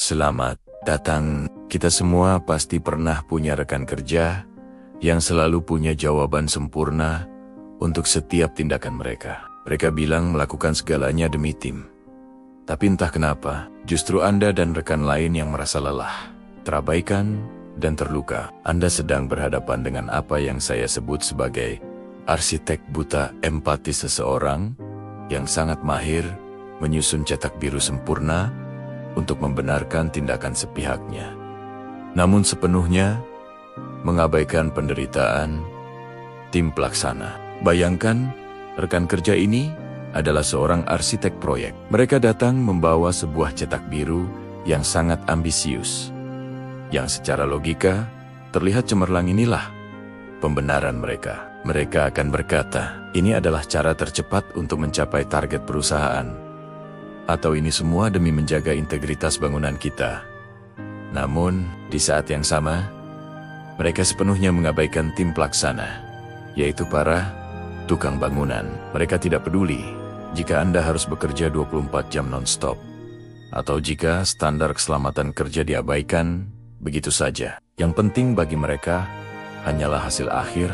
Selamat datang. Kita semua pasti pernah punya rekan kerja yang selalu punya jawaban sempurna untuk setiap tindakan mereka. Mereka bilang melakukan segalanya demi tim. Tapi entah kenapa, justru Anda dan rekan lain yang merasa lelah, terabaikan, dan terluka. Anda sedang berhadapan dengan apa yang saya sebut sebagai arsitek buta empati, seseorang yang sangat mahir menyusun cetak biru sempurna untuk membenarkan tindakan sepihaknya, namun sepenuhnya mengabaikan penderitaan tim pelaksana. Bayangkan, rekan kerja ini adalah seorang arsitek proyek. Mereka datang membawa sebuah cetak biru yang sangat ambisius, yang secara logika terlihat cemerlang. Inilah pembenaran mereka. Mereka akan berkata, ini adalah cara tercepat untuk mencapai target perusahaan. Atau ini semua demi menjaga integritas bangunan kita. Namun, di saat yang sama, mereka sepenuhnya mengabaikan tim pelaksana, yaitu para tukang bangunan. Mereka tidak peduli jika Anda harus bekerja 24 jam non-stop, atau jika standar keselamatan kerja diabaikan begitu saja. Yang penting bagi mereka hanyalah hasil akhir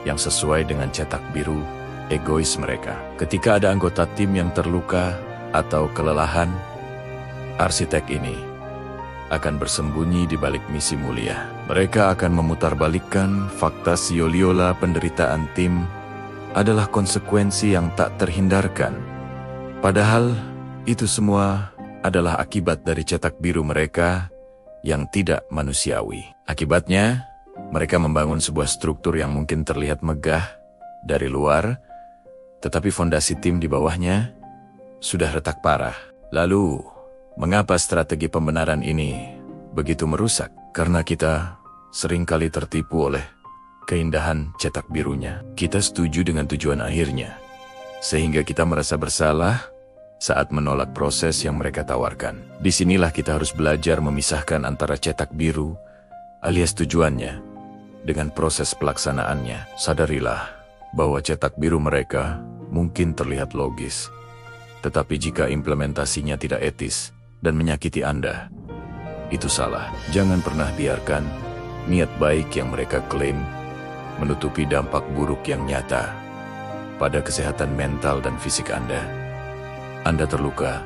yang sesuai dengan cetak biru egois mereka. Ketika ada anggota tim yang terluka atau kelelahan, arsitek ini akan bersembunyi di balik misi mulia. Mereka akan memutarbalikkan fakta sioliola penderitaan tim adalah konsekuensi yang tak terhindarkan. Padahal itu semua adalah akibat dari cetak biru mereka yang tidak manusiawi. Akibatnya, mereka membangun sebuah struktur yang mungkin terlihat megah dari luar, tetapi fondasi tim di bawahnya sudah retak parah. Lalu, mengapa strategi pembenaran ini begitu merusak? Karena kita seringkali tertipu oleh keindahan cetak birunya. Kita setuju dengan tujuan akhirnya, sehingga kita merasa bersalah saat menolak proses yang mereka tawarkan. Disinilah kita harus belajar memisahkan antara cetak biru alias tujuannya dengan proses pelaksanaannya. Sadarilah bahwa cetak biru mereka mungkin terlihat logis, tetapi jika implementasinya tidak etis dan menyakiti Anda, itu salah. Jangan pernah biarkan niat baik yang mereka klaim menutupi dampak buruk yang nyata pada kesehatan mental dan fisik Anda. Anda terluka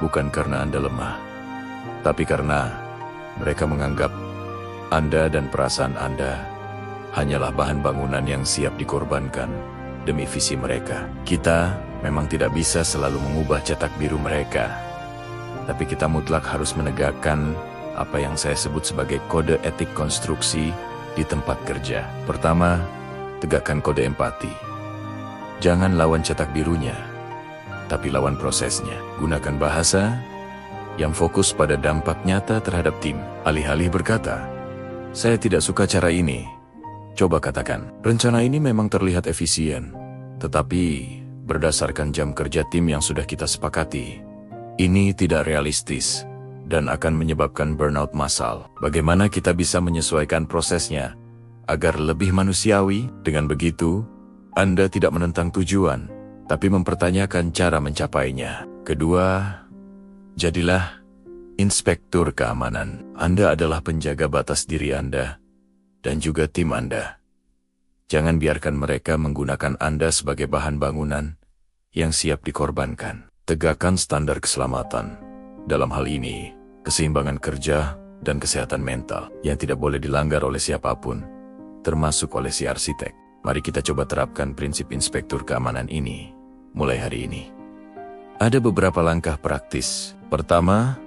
bukan karena Anda lemah, tapi karena mereka menganggap Anda dan perasaan Anda hanyalah bahan bangunan yang siap dikorbankan demi visi mereka. Kita memang tidak bisa selalu mengubah cetak biru mereka, tapi kita mutlak harus menegakkan apa yang saya sebut sebagai kode etik konstruksi di tempat kerja. Pertama, tegakkan kode empati. Jangan lawan cetak birunya, tapi lawan prosesnya. Gunakan bahasa yang fokus pada dampak nyata terhadap tim. Alih-alih berkata, saya tidak suka cara ini, coba katakan, rencana ini memang terlihat efisien, tetapi berdasarkan jam kerja tim yang sudah kita sepakati, ini tidak realistis dan akan menyebabkan burnout massal. Bagaimana kita bisa menyesuaikan prosesnya agar lebih manusiawi? Dengan begitu, Anda tidak menentang tujuan, tapi mempertanyakan cara mencapainya. Kedua, jadilah inspektur keamanan. Anda adalah penjaga batas diri Anda dan juga tim Anda. Jangan biarkan mereka menggunakan Anda sebagai bahan bangunan yang siap dikorbankan. Tegakkan standar keselamatan. Dalam hal ini, keseimbangan kerja dan kesehatan mental yang tidak boleh dilanggar oleh siapapun, termasuk oleh si arsitek. Mari kita coba terapkan prinsip inspektur keamanan ini mulai hari ini. Ada beberapa langkah praktis. Pertama,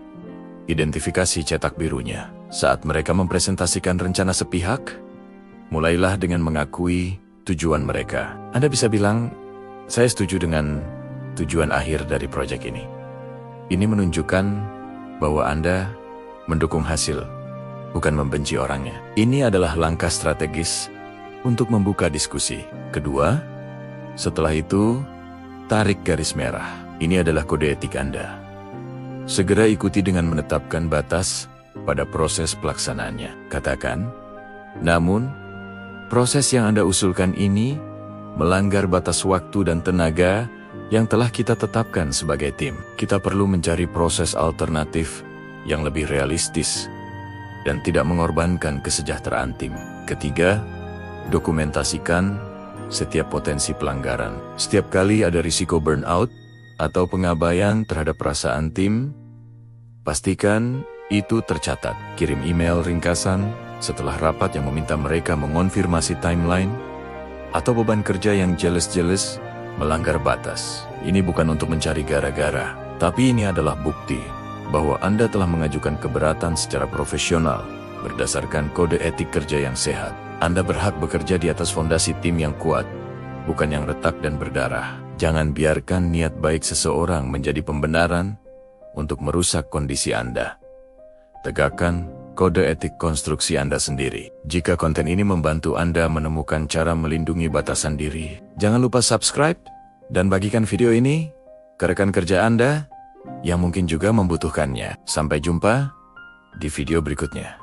identifikasi cetak birunya. Saat mereka mempresentasikan rencana sepihak, mulailah dengan mengakui tujuan mereka. Anda bisa bilang, saya setuju dengan tujuan akhir dari proyek ini. Ini menunjukkan bahwa Anda mendukung hasil, bukan membenci orangnya. Ini adalah langkah strategis untuk membuka diskusi. Kedua, setelah itu, tarik garis merah. Ini adalah kode etik Anda. Segera ikuti dengan menetapkan batas pada proses pelaksanaannya. Katakan, namun, proses yang Anda usulkan ini melanggar batas waktu dan tenaga yang telah kita tetapkan sebagai tim. Kita perlu mencari proses alternatif yang lebih realistis dan tidak mengorbankan kesejahteraan tim. Ketiga, dokumentasikan setiap potensi pelanggaran. Setiap kali ada risiko burnout atau pengabaian terhadap perasaan tim, pastikan itu tercatat. Kirim email ringkasan setelah rapat yang meminta mereka mengonfirmasi timeline atau beban kerja yang jelas-jelas melanggar batas. Ini bukan untuk mencari gara-gara, tapi ini adalah bukti bahwa Anda telah mengajukan keberatan secara profesional berdasarkan kode etik kerja yang sehat. Anda berhak bekerja di atas fondasi tim yang kuat, bukan yang retak dan berdarah. Jangan biarkan niat baik seseorang menjadi pembenaran untuk merusak kondisi Anda. Tegakkan kode etik konstruksi Anda sendiri. Jika konten ini membantu Anda menemukan cara melindungi batasan diri, jangan lupa subscribe dan bagikan video ini ke rekan kerja Anda yang mungkin juga membutuhkannya. Sampai jumpa di video berikutnya.